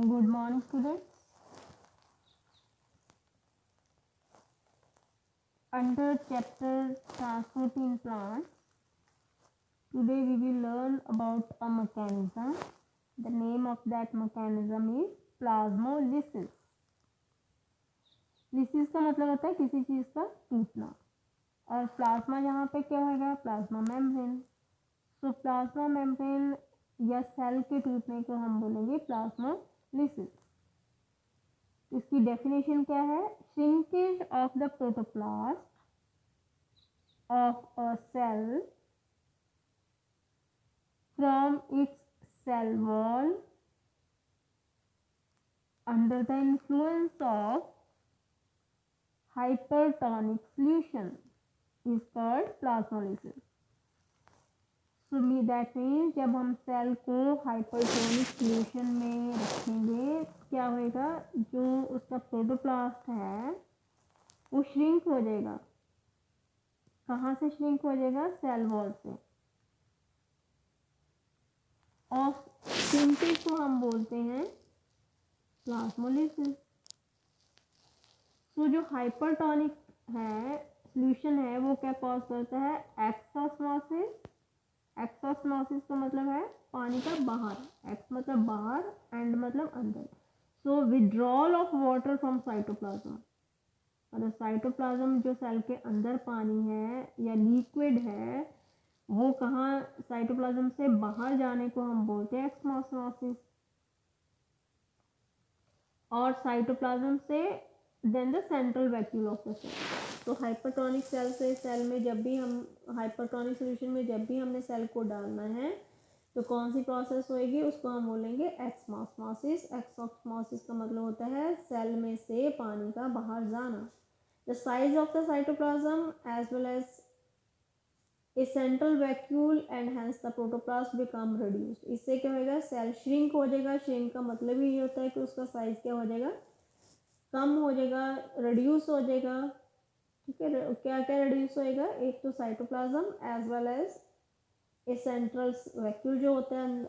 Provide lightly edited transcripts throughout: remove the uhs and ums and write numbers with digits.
Good morning, students. Under chapter Transport in Plants, today we will learn about a mechanism. The name of that mechanism is plasmolysis. Lysis का मतलब होता है किसी चीज़ का टूटना, और प्लाज्मा यहाँ पे क्या होगा? Plasma membrane. तो प्लाज्मा मेम्ब्रेन या सेल के टूटने को हम बोलेंगे प्लाज्मोलिसिस. इसकी डेफिनेशन क्या है? Shrinkage of the protoplast of a cell from its cell wall under the influence of hypertonic solution is called plasmolysis. So that means जब हम सेल को हाइपरटोनिक सॉल्यूशन में रखेंगे क्या होएगा? जो उसका प्रोटोप्लास्ट है वो श्रिंक हो जाएगा. कहाँ से श्रिंक हो जाएगा? सेल वॉल से. और श्रिंकेज को हम बोलते हैं प्लाज्मोलिसिस. तो जो हाइपरटोनिक है सॉल्यूशन है वो क्या कॉज करता है? एक्सोस्मोसिस. एक्सोस्मोसिस का मतलब है पानी का बाहर. एक्स मतलब बाहर, एंड मतलब अंदर. So withdrawal of water from cytoplasm. मतलब साइटोप्लाज्म जो सेल के अंदर पानी है या लिक्विड है वो कहाँ? साइटोप्लाज्म से बाहर जाने को हम बोलते हैं एक्सोस्मोसिस. और साइटोप्लाज्म से then the central vacuole of the cell. तो हाइपरटोनिक सेल से सेल में जब भी हम हाइपरटोनिक सॉल्यूशन में जब भी हमने सेल को डालना है तो कौन सी प्रोसेस होएगी? उसको हम बोलेंगे एक्सोस्मोसिस. एक्सोस्मोसिस का मतलब होता है सेल में से पानी का बाहर जाना. The size of the cytoplasm as well as a central vacuole and hence the protoplast become reduced. इससे क्या होगा? सेल श्रिंक हो जाएगा. श्रिंक का मतलब ही ये होता है कि उसका साइज क्या हो जाएगा? कम हो जाएगा, रिड्यूस हो जाएगा. ठीक है, क्या क्या रिड्यूस होएगा? एक तो cytoplasm as well as a central vacuole जो होता है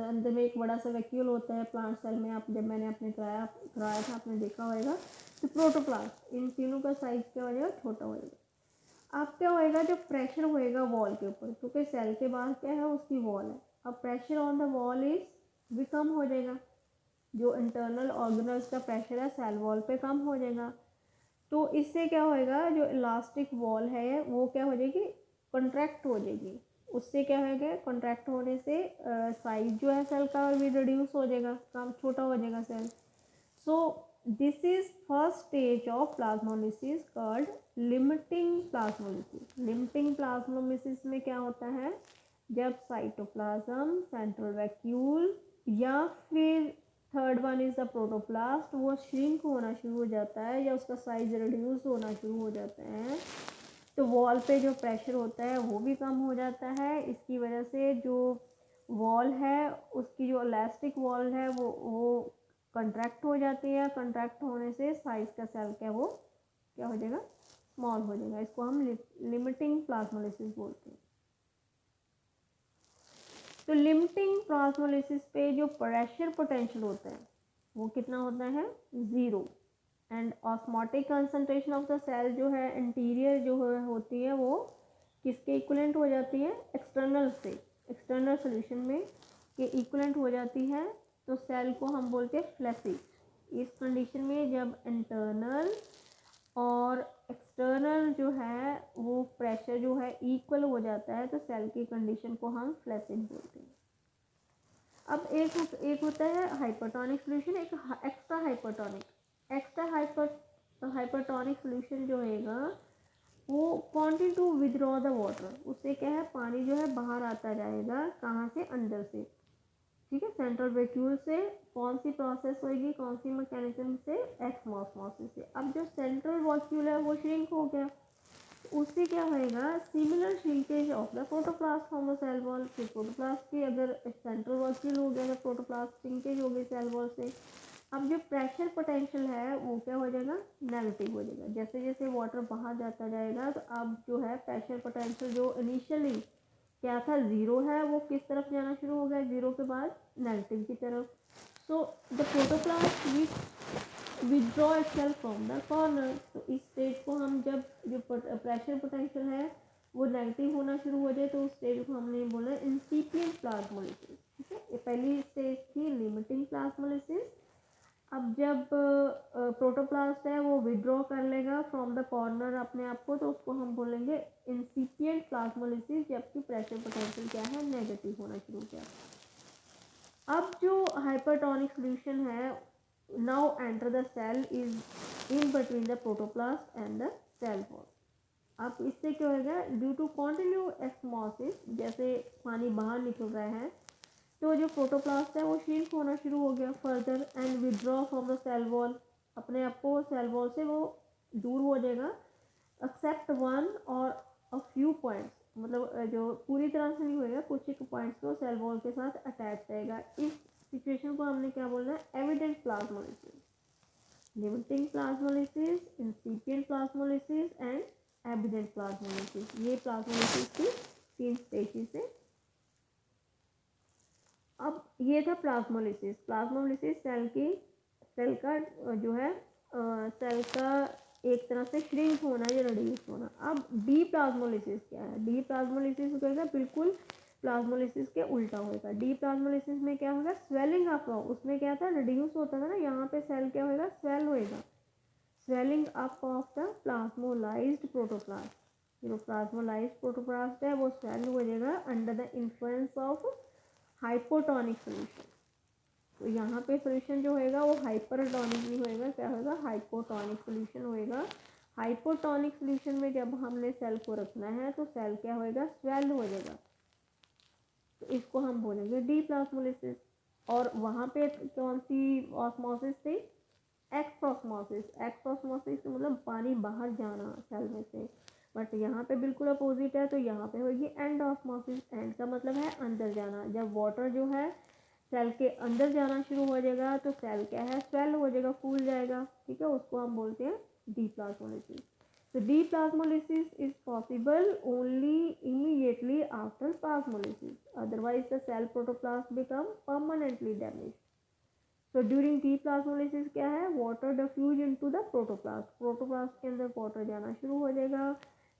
अंदर में एक बड़ा सा वैक्यूल होता है प्लांट सेल में. आप जब मैंने अपने कराया था आपने देखा होगा. तो प्रोटोप्लास्ट, इन तीनों का साइज क्या हो जाएगा? छोटा हो जाएगा. अब क्या होएगा? जो प्रेशर होएगा वॉल के ऊपर, क्योंकि सेल के बाहर क्या है? उसकी वॉल है. अब pressure on the wall is भी कम हो जाएगा. जो इंटरनल ऑर्गेनल्स का प्रेशर है सेल वॉल पे कम हो जाएगा. तो इससे क्या होएगा? जो इलास्टिक वॉल है वो क्या हो जाएगी? कॉन्ट्रैक्ट हो जाएगी. उससे क्या होएगा? कॉन्ट्रैक्ट होने से साइज जो है सेल का भी रिड्यूस हो जाएगा, कम छोटा हो जाएगा cell. So this is first stage of plasmolysis called limiting plasmolysis. Limiting plasmolysis में क्या होता है? जब साइटोप्लाज्म, सेंट्रल वैक्यूल या फिर third one is the protoplast वो श्रिंक होना शुरू हो जाता है या उसका साइज रिड्यूस होना शुरू हो जाता है, तो वॉल पे जो प्रेशर होता है वो भी कम हो जाता है. इसकी वजह से जो वॉल है उसकी जो इलास्टिक वॉल है वो कंट्रैक्ट हो जाती है. कंट्रैक्ट होने से साइज का सेल क्या वो क्या हो जाएगा? स्मॉल हो जाएगा. इसको हम लिमिटिंग प्लाज्मोलिसिस बोलते हैं. तो लिमिटिंग प्लाज्मोलिसिस पे जो प्रेशर पोटेंशियल होता है वो कितना होता है? 0. And osmotic concentration of the cell जो है इंटीरियर जो होती है वो किसके इक्विवेलेंट हो जाती है? एक्सटर्नल से. एक्सटर्नल सॉल्यूशन में के इक्विवेलेंट हो जाती है. तो सेल को हम बोलते हैं फ्लैसिड. इस कंडीशन में जब इंटरनल और एक्सटर्नल जो है वो प्रेशर जो है इक्वल हो जाता है तो सेल की कंडीशन को हम फ्लैसिड बोलते हैं. अब एक होता है हाइपरटोनिक सॉल्यूशन, एक extra hypertonic. Extra hypertonic solution जो होएगा वो continue to withdraw the water. उससे क्या है? पानी जो है बाहर आता जाएगा. कहाँ से? अंदर से. ठीक है, सेंट्रल वैक्यूल से. कौन सी प्रोसेस होएगी? कौन सी मैकेनिज्म से? एक्सोस्मोसिस से. अब जो सेंट्रल वैक्यूल है वो श्रिंक हो गया. उससे क्या होएगा? Similar shrinkage of the protoplast from the cell wall. फिर प्रोटोप्लास्ट की अगर सेंट्रल वैक्यूल हो गया तो प्रोटोप्लास्ट श्रिंकेज हो गई सेल वॉल से. अब जो प्रेशर पोटेंशियल है वो क्या हो जाएगा? नेगेटिव हो जाएगा. जैसे जैसे वाटर बाहर जाता जाएगा तो अब जो है प्रेशर पोटेंशियल जो इनिशियली क्या था? 0 है वो किस तरफ जाना शुरू हो गया? 0 के बाद नेगेटिव की तरफ. So the protoplast withdraw itself from the corner. तो इस स्टेज को हम जब जो प्रेशर पोटेंशियल है वो नेगेटिव होना शुरू हो जाए तो उस स्टेज को हमने बोला इंसिपिएंट प्लाज्मोलिसिस। ठीक है, ये पहली स्टेज थी लिमिटिंग प्लाज्मोलिसिस। अब जब प्रोटोप्लास्ट है वो विड्रॉ कर लेगा फ्रॉम द कॉर्नर अपने आप को, तो उसको हम बोलेंगे इंसिपिएंट प्लाज्मोलिसिस, जबकि प्रेशर पोटेंशियल क्या है, नेगेटिव होना शुरू किया। अब जो हाइपरटोनिक सोल्यूशन है, now enter the cell is in between the protoplast and the cell wall. अब इससे क्या होगा, ड्यू टू कॉन्टिन्यू एस्मोसिस, जैसे पानी बाहर निकल रहा है तो जो प्रोटोप्लास्ट है वो श्रिंक होना शुरू हो गया further and withdraw from the cell wall, अपने आप को सेल वॉल से वो दूर हो जाएगा, एक्सेप्ट वन और अ फ्यू पॉइंट्स, मतलब जो पूरी तरह से नहीं होएगा, कुछ एक पॉइंट्स को सेल वॉल के साथ अटैच रहेगा। इस सिचुएशन को हमने क्या बोलना है, evident plasmolysis, limiting plasmolysis, incipient plasmolysis and evident plasmolysis. ये प्लाज्मोलिसिस की 3 स्टेजेस है। अब ये था प्लाज्मोलिसिस। प्लाज्मोलिसिस सेल का जो है सेल का एक तरह से श्रिंक होना या रिड्यूस होना। अब डी प्लाज्मोलिसिस क्या है, डी प्लाज्मोलिसिस होगा बिल्कुल प्लाज्मोलिसिस के उल्टा होगा। डी प्लाज्मोलिसिस में क्या होगा, स्वेलिंग अप, उसमें क्या था, रिड्यूस होता था ना, यहाँ पे सेल क्या होगा, स्वेल होएगा, swelling up of the plasmolysed protoplast. जो प्लाज्मोलाइज्ड प्रोटोप्लास्ट है वो स्वेल हो जाएगा under the influence of hypotonic solution. तो यहाँ पे सोल्यूशन जो होएगा वो हाइपरटोनिक नहीं होएगा, क्या होगा, हाइपोटोनिक सोल्यूशन होएगा। हाइपोटोनिक सोल्यूशन में जब हमने सेल को रखना है तो सेल क्या होएगा, स्वेल हो जाएगा, तो इसको हम बोलेंगे डी प्लाज्मोलिसिस। और वहाँ पे कौन सी ऑस्मोसिस थी, एक्सऑस्मोसिस। एक्सऑस्मोसिस मतलब पानी बाहर जाना सेल में से, बट यहाँ पे बिल्कुल अपोजिट है, तो यहाँ पे होगी एंड ऑस्मोसिस। एंड का मतलब है अंदर जाना, जब वाटर जो है सेल के अंदर जाना शुरू हो जाएगा तो सेल क्या है, स्वेल हो जाएगा, फूल जाएगा। ठीक है, उसको हम बोलते हैं डी प्लाज्मोलिसिस। तो deplasmolysis is possible only immediately after plasmolysis, otherwise the cell protoplast become permanently damage. तो ड्यूरिंग डी प्लाज्मोलिसिस क्या है, water diffuse into the protoplast, protoplast के अंदर वाटर जाना शुरू हो जाएगा,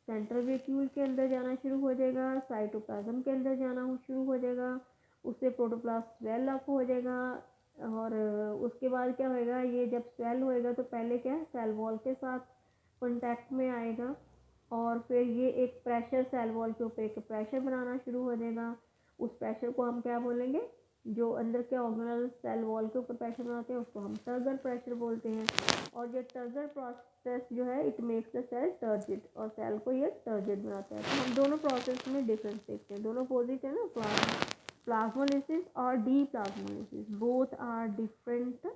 सेंट्रल वैक्यूल के अंदर जाना शुरू हो जाएगा, साइटोप्लाज्म के अंदर जाना शुरू हो जाएगा, उससे प्रोटोप्लास्ट स्वेल अप हो जाएगा। और उसके बाद क्या होएगा, ये जब स्वेल होएगा तो पहले क्या है, सेल वॉल के साथ कॉन्टैक्ट में आएगा, और फिर ये एक प्रेशर, सेल वॉल के ऊपर एक प्रेशर बनाना शुरू हो जाएगा। उस प्रेशर को हम क्या बोलेंगे, जो अंदर के ऑर्गेनल सेल वॉल के ऊपर प्रेशर बनाते हैं उसको हम टर्गर प्रेशर बोलते हैं। और ये टर्गर प्रोसेस जो है it makes the cell turgid, और सेल को ये टर्जिड बनाता है। तो हम दोनों प्रोसेस में डिफरेंस देखते हैं, दोनों अपोजिट है ना, प्लाज्मोलिसिस और deplasmolysis, both are different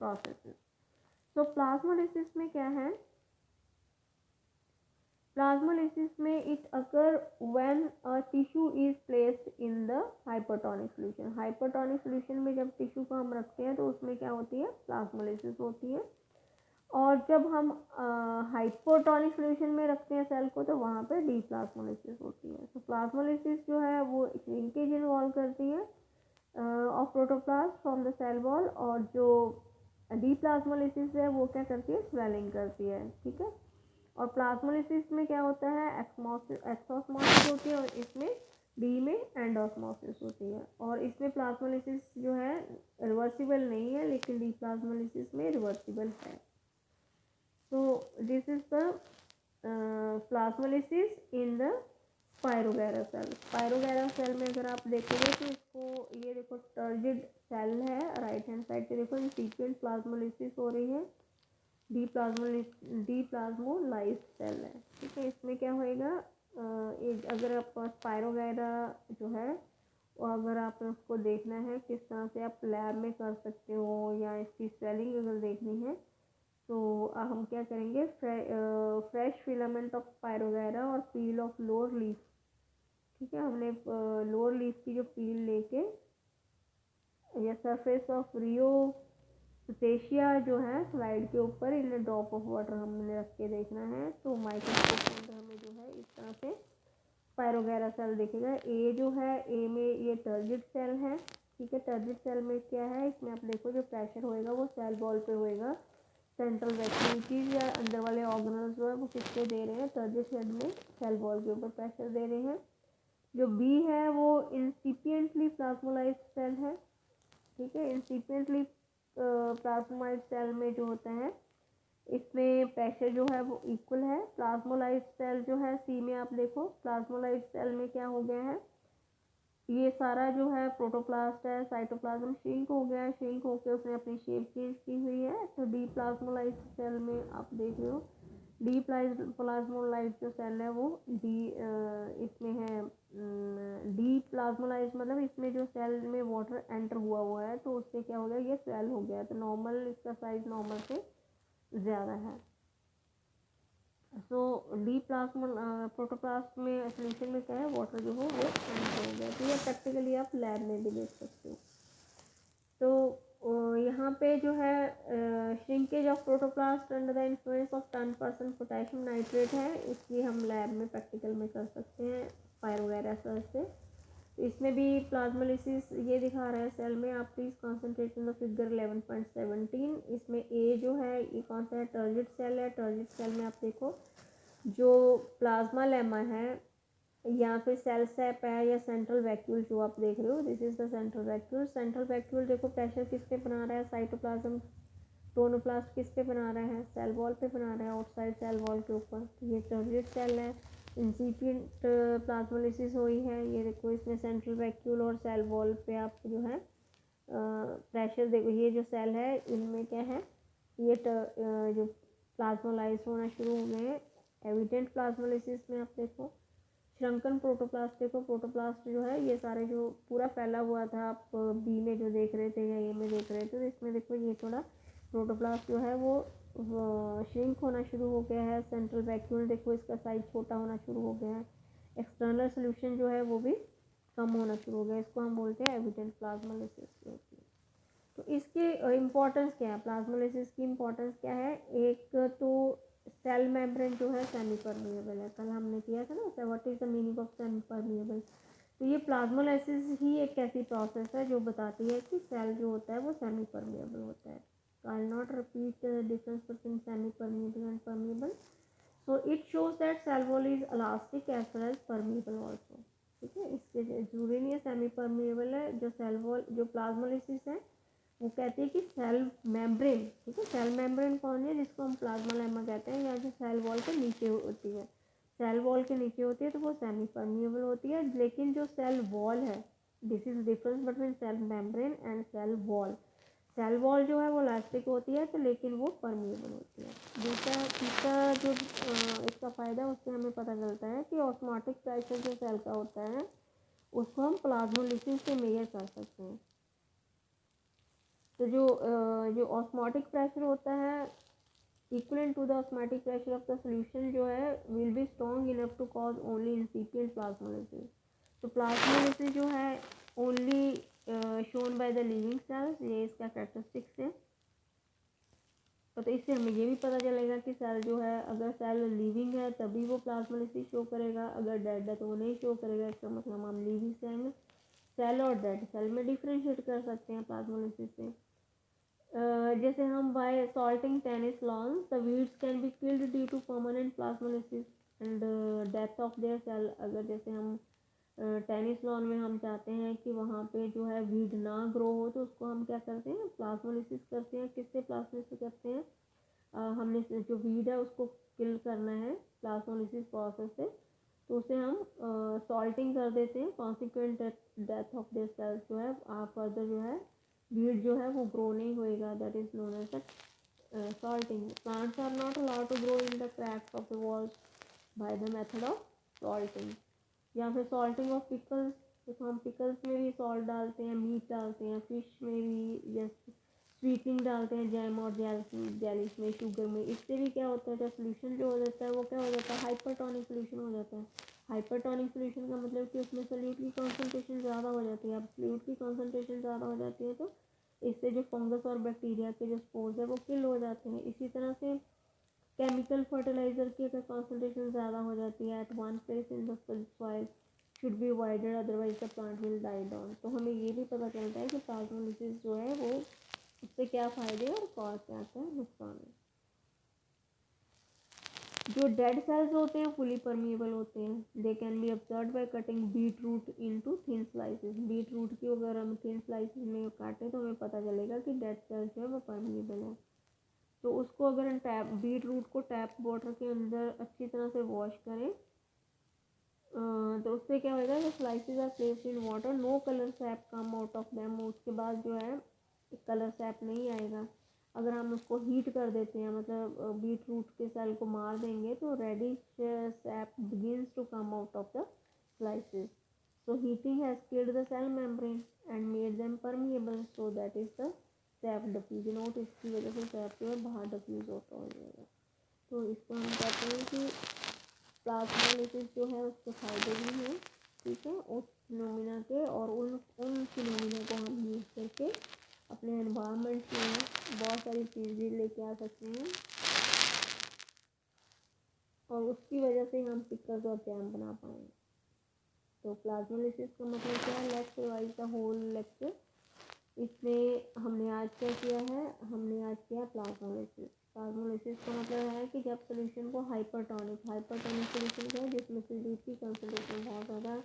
processes. तो प्लाज्मोलिसिस में क्या है, प्लाज्मोलिसिस में it occur when a tissue is placed in the hypertonic solution. Hypertonic solution में जब टिश्यू को हम रखते हैं तो उसमें क्या होती है, प्लाज्मोलिसिस होती है। और जब हम हाइपोटोनिक सोल्यूशन में रखते हैं सेल को तो वहाँ पे डी प्लाज्मोलिसिस होती है। तो प्लाज्मोलिसिस जो है वो श्रिंकेज इन्वॉल्व करती है of protoplast from the cell wall, और जो डी प्लाज्मोलिसिस है वो क्या करती है, स्वेलिंग करती है। ठीक है, और प्लाज्मोलिसिस में क्या होता है, एक्सोस्मोसिस होती है, और इसमें डी में एंडोस्मोसिस होती है। और इसमें प्लाज्मोलिसिस जो है रिवर्सिबल नहीं है, लेकिन डी प्लाज्मोलिसिस में रिवर्सिबल है। So this is the plasmolysis in the Spirogyra cell. Spirogyra cell में अगर आप देखोगे तो इसको, ये देखो टर्जिड सेल है, राइट हैंड साइड पे देखो इंसिपिएंट प्लाज्मोलिसिस हो रही है, डी प्लाज्मोलाइज्ड सेल है। ठीक है, इसमें क्या होएगा, अगर आप स्पायरोगैरा जो है और अगर आप उसको देखना है किस तरह से आप लैब में कर सकते हो, या इसकी स्वेलिंग अगर देखनी है तो हम क्या करेंगे, फ्रेश फिलामेंट ऑफ स्पायरोगैरा और पील ऑफ लोअर लीफ। ठीक है, हमने लोअर लीफ की जो पील लेके या सरफेस ऑफ रियोस्टेशिया जो है स्लाइड के ऊपर, इन्हें ड्रॉप ऑफ वाटर हमने रख के देखना है। तो माइक्रोस्कोप के अंदर हमें जो है इस तरह से स्पायरोगैरा सेल दिखेगा। ए जो है, ए में ये टर्जिड सेल है, ठीक है। टर्जिड सेल में क्या है, इसमें आप देखो जो प्रेशर होएगा वो सेल वॉल पे होएगा, सेंट्रल वैक्यूल या अंदर वाले ऑर्गेनल्स जो है वो किसके दे रहे हैं, टर्जिड सेल में सेल वॉल के ऊपर प्रेशर दे रहे हैं। जो बी है वो इंसिपिएंटली प्लाज्मोलाइज्ड सेल है, ठीक है। इंसिपिएंटली प्लाज्मोलाइज्ड सेल में जो होता है इसमें प्रेशर जो है वो इक्वल है। प्लाज्मोलाइज्ड सेल जो है सी में आप देखो, प्लाज्मोलाइज्ड सेल में क्या हो गया है, ये सारा जो है प्रोटोप्लास्ट है, साइटोप्लाज्म श्रिंक हो गया है, श्रिंक होकर उसने अपनी शेप चेंज की हुई है। तो डी प्लाज्मोलाइज्ड सेल में आप देख रहे हो, डी प्लाज्मोलाइज्ड जो सेल है वो डी इसमें है, डी प्लाज्मोलाइज्ड मतलब इसमें जो सेल में वाटर एंटर हुआ है तो उससे क्या हो गया, ये सेल हो गया। तो नॉर्मल इसका साइज नॉर्मल से ज़्यादा है। सो डी प्लाज्मा प्रोटोप्लास्ट में सोल्यूशन में क्या है, वाटर जो हो वो एंटर हो गया। तो ये प्रैक्टिकली आप लैब में भी देख सकते हो। तो यहाँ पे जो है shrinkage of protoplast under the influence of 10% potassium nitrate है, इसकी हम लैब में प्रैक्टिकल में कर सकते हैं पायरोवैरास से। इसमें भी प्लाज्मोलिसिस ये दिखा रहा है सेल में। आप please concentrate on the figure 11.17। इसमें ए जो है ये कौन सा है, टर्जिड सेल है। टर्जिड सेल में आप देखो जो प्लाज्मा लेमा है या फिर सेल सेप है या सेंट्रल वैक्यूल जो आप देख रहे हो, this is the central vacuole. Central vacuole देखो प्रेशर किस पे बना रहा है, साइटोप्लाज्म टोनोप्लास्ट किस पे बना रहा है, सेल वॉल पे बना रहा है, आउटसाइड सेल वॉल के ऊपर। तो ये टर्जिड सेल है, इंसिपिएंट प्लाज्मोलिसिस हुई है। ये देखो इसमें सेंट्रल वैक्यूल और सेल वॉल पे आप जो है प्रेशर देखो, ये जो सेल है इनमें क्या है, ये जो प्लाज्मोलाइज होना शुरू हो गए हैं। एविडेंट प्लाज्मोलिसिस में आप देखो श्रंकन प्रोटोप्लास्ट देखो, प्रोटोप्लास्ट जो है ये सारे जो पूरा फैला हुआ था, आप बी में जो देख रहे थे या ए में देख रहे थे, तो इसमें देखो ये थोड़ा प्रोटोप्लास्ट जो है वो श्रिंक होना शुरू हो गया है। सेंट्रल वैक्यूल देखो इसका साइज छोटा होना शुरू हो गया है। एक्सटर्नल सोल्यूशन जो है वो भी कम होना शुरू हो गया, इसको हम बोलते हैं एविडेंट प्लाज्मोलिसिस। तो इसके इम्पोर्टेंस क्या है, प्लाज्मोलिसिस की इम्पोर्टेंस क्या है। एक तो सेल मेम्ब्रेन जो है सेमी परमिएबल है, कल हमने किया था ना what is the meaning of semi permeable. तो ये प्लाज्मोलिसिस ही एक ऐसी प्रोसेस है जो बताती है कि सेल जो होता है वो सेमी परमिएबल होता है। I will not repeat difference between semi permeable and permeable. So it shows that cell wall is elastic as well as permeable also, ठीक है। इसके जरूरी नहीं है सेमी परमिएबल है। जो सेल वॉल जो प्लाज्मोलिसिस है वो कहती है कि सेल मेम्ब्रेन, ठीक है, सेल मेम्ब्रेन कौन है, जिसको हम प्लाज्मा लेमा कहते हैं, या जो सेल वॉल के नीचे होती है, सेल वॉल के नीचे होती है तो वो सेमी परमिएबल होती है। लेकिन जो सेल वॉल है, this is difference between cell membrane and cell wall. Cell wall जो है वो इलास्टिक होती है तो लेकिन वो परमिएबल होती है। दूसरा तीसरा जो इसका फ़ायदा है उससे हमें पता चलता है कि ऑस्मोटिक प्रेशर जो सेल का होता है उसको हम प्लाज्मोलिसिस से मेजर कर सकते हैं। तो जो ऑस्मोटिक प्रेशर होता है equivalent to the osmotic pressure of the solution जो है will be strong enough to cause only incipient plasmolysis. तो प्लाज्मोलिसिस जो है only shown by the living cells, ये इसका कैरेक्टरिस्टिक्स है। तो इससे हमें ये भी पता चलेगा कि सेल जो है अगर सेल लिविंग है तभी वो प्लाज्मोलिसिस शो करेगा, अगर डेड है तो वो नहीं शो करेगा। इसका मतलब हम लिविंग सेल और डेड सेल में डिफ्रेंशिएट कर सकते हैं प्लाज्मोलिसिस से। जैसे हम by salting tennis lawn the weeds can be killed due to permanent plasmolysis and death of their cell. अगर जैसे हम टेनिस लॉन में हम चाहते हैं कि वहाँ पे जो है वीड ना ग्रो हो तो उसको हम क्या करते हैं, प्लाज्मोलिसिस करते हैं। किससे प्लाज्मोलिसिस करते हैं, हमने जो वीड है उसको किल करना है प्लाज्मोलिसिस प्रोसेस से, तो उसे हम सॉल्टिंग कर देते हैं। Consequent death of their cells जो है फर्दर जो है वीड जो है वो ग्रो नहीं होएगा, that is known as salting. Plants are not allowed to grow in the cracks of the walls by the method of salting. या फिर सॉल्टिंग ऑफ पिकल्स, तो हम पिकल्स में भी सॉल्ट डालते हैं, मीट डालते हैं, फिश में भी जैसे स्वीटनिंग डालते हैं, जैम और जेलिस में, शुगर में। इससे भी क्या होता है, जब सोल्यूशन जो हो जाता है वो क्या हो जाता है, हाइपरटोनिक सोल्यूशन हो जाता है। हाइपरटोनिक सोल्यूशन का मतलब कि उसमें सोल्यूट की कॉन्सेंट्रेशन ज़्यादा हो जाती है। अब सोल्यूट की कॉन्सेंट्रेशन ज़्यादा हो जाती है तो इससे जो फंगस और बैक्टीरिया के जो स्पोर्स है वो किल हो जाते हैं। इसी तरह से केमिकल फर्टिलाइजर की अगर कॉन्सेंट्रेशन ज़्यादा हो जाती है at one place in the soil should be avoided otherwise the plant will die down. तो हमें ये भी पता चलता है कि प्लाज्मोलिसिस जो है वो उससे क्या फ़ायदे और क्या क्या नुकसान है। जो डेड सेल्स होते हैं फुली परमिएबल होते हैं। They can be observe by cutting beet root into thin slices. Beet root की अगर हम थिन स्लाइसेस में काटें तो हमें पता चलेगा कि डेड सेल्स जो है वो परमिएबल है। तो उसको अगर हम बीट रूट को टैप वाटर के अंदर अच्छी तरह से वॉश करें तो उससे क्या होगा, जो slices are placed in water no colour sap come out of them. उसके बाद जो है कलर सैप नहीं आएगा। अगर हम उसको हीट कर देते हैं, मतलब बीट रूट के सेल को मार देंगे, तो reddish sap begins to come out of the slices. So heating has killed the cell membrane and made them permeable, so that is the sap diffusion out. इसकी वजह से सैप जो है बाहर डिफ्यूज होता हो जाएगा। तो इसको हम कहते हैं कि प्लाज्मोलिसिस जो है उसके फायदे भी हैं, ठीक है, उस फिनोमिना के, और उन फिनोमिना को हम यूज़ करके अपने एनवायरनमेंट में बहुत सारी चीज़ें लेके आ सकते हैं, और उसकी वजह से हम पिक्चर्स और जैम बना पाएंगे। तो प्लाज्मोलिसिस का मतलब क्या है, let's revise the whole lecture. इसमें हमने आज क्या किया है, हमने आज किया प्लाज्मोलिसिस। प्लाज्मोलिसिस का मतलब है कि जब सोल्यूशन को हाइपरटोनिक सोल्यूशन है जिसमें एसिडिटी की कंसंट्रेशन बहुत ज़्यादा है,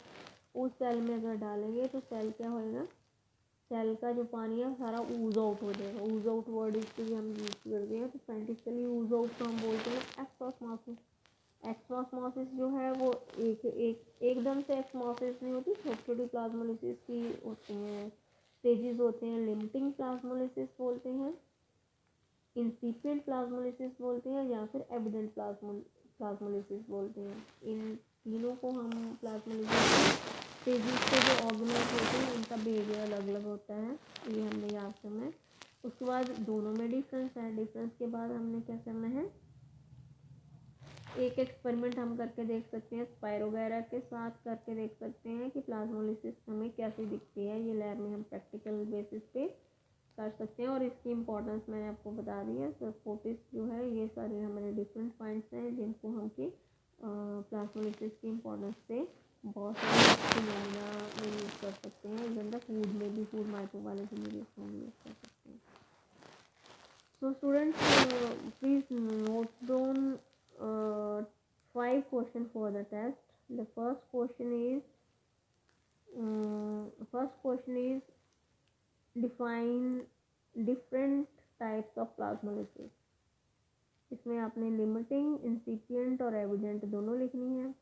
उस सेल में अगर डालेंगे तो सेल क्या होएगा, सेल का जो पानी है सारा ऊज आउट हो जाएगा। ऊज आउट वर्ड इसके लिए हम यूज़ करते हैं। तो साइंटिफिकली ऊज आउट को हम बोलते हैं एक्सऑस्मोसिस। एक्सऑस्मोसिस जो है वो एकदम से एक्समोसिस नहीं होती, छोटी छोटी प्लाज्मोलिसिस की होती हैं, स्टेजेस होते हैं। लिमिटिंग प्लाज्मोलिसिस बोलते हैं, इंसिपिएंट प्लाज्मोलिसिस बोलते हैं, या फिर एविडेंट प्लाज्मोलिसिस बोलते हैं। इन तीनों को हम प्लाज्मोलिसिस स्टेजेस के जो ऑर्गेनल्स होते हैं उनका बिहेवियर अलग अलग होता है, ये हमने याद करना है। उसके बाद दोनों में डिफरेंस है। डिफरेंस के बाद हमने क्या करना है, एक एक्सपेरिमेंट हम करके देख सकते हैं, स्पायरोगैरा के साथ करके देख सकते हैं कि प्लाज्मोलिसिस हमें कैसी दिखती है। ये लैब में हम प्रैक्टिकल बेसिस पे कर सकते हैं, और इसकी इम्पोर्टेंस मैंने आपको बता दी है। तो फोटिस जो है ये सारे हमारे डिफरेंट पॉइंट्स हैं जिनको हम कि प्लाज्मोलिसिस की इम्पोर्टेंस से बहुत सारे फिनोमिना में यूज़ कर सकते हैं। इवन द फूड में भी, फूड माइक्रोबायोलॉजी में भी इसको हम यूज़ कर सकते हैं। So students, please note down 5 questions for the test. The first question is define different types of plasmolysis. इसमें आपने लिमिटिंग, इंसिपिएंट और एविडेंट दोनों लिखनी है।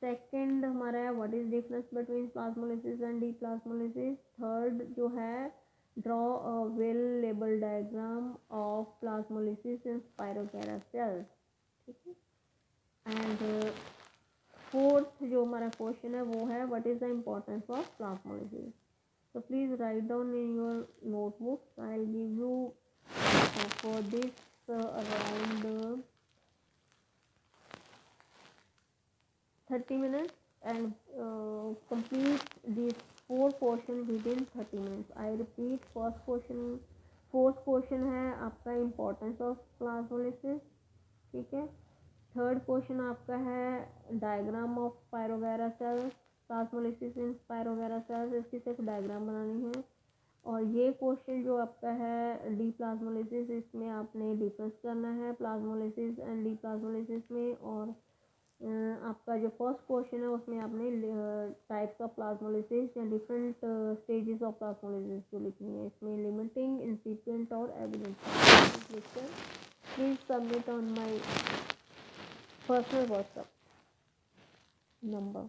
सेकंड हमारा है what is difference between plasmolysis and deplasmolysis. Third जो है draw a well label diagram of plasmolysis in spirogyra cells, ठीक है। एंड फोर्थ जो हमारा क्वेश्चन है वो है what is the importance of plasmolysis. So please write down in your notebooks. I'll give you for this around 30 minutes, and complete these 4 questions within 30 minutes. I repeat, fourth question है आपका importance of plasmolysis, ठीक है। Third question आपका है diagram of Spirogyra cells, plasmolysis in spirogyra cells, इसकी सिर्फ diagram बनानी है। और ये क्वेश्चन जो आपका है डीप्लाज्मोलिसिस, इसमें आपने डिफरेंस करना है प्लाज्मोलिसिस एंड डीप्लाज्मोलिसिस में। और आपका जो फर्स्ट क्वेश्चन है उसमें आपने टाइप्स ऑफ प्लाज्मोलिसिस या डिफरेंट स्टेजेस ऑफ प्लाज्मोलिसिस जो लिखनी है। इसमें लिमिटिंग, इंसिपिएंट और एविडेंट लिखकर please submit on my personal WhatsApp number.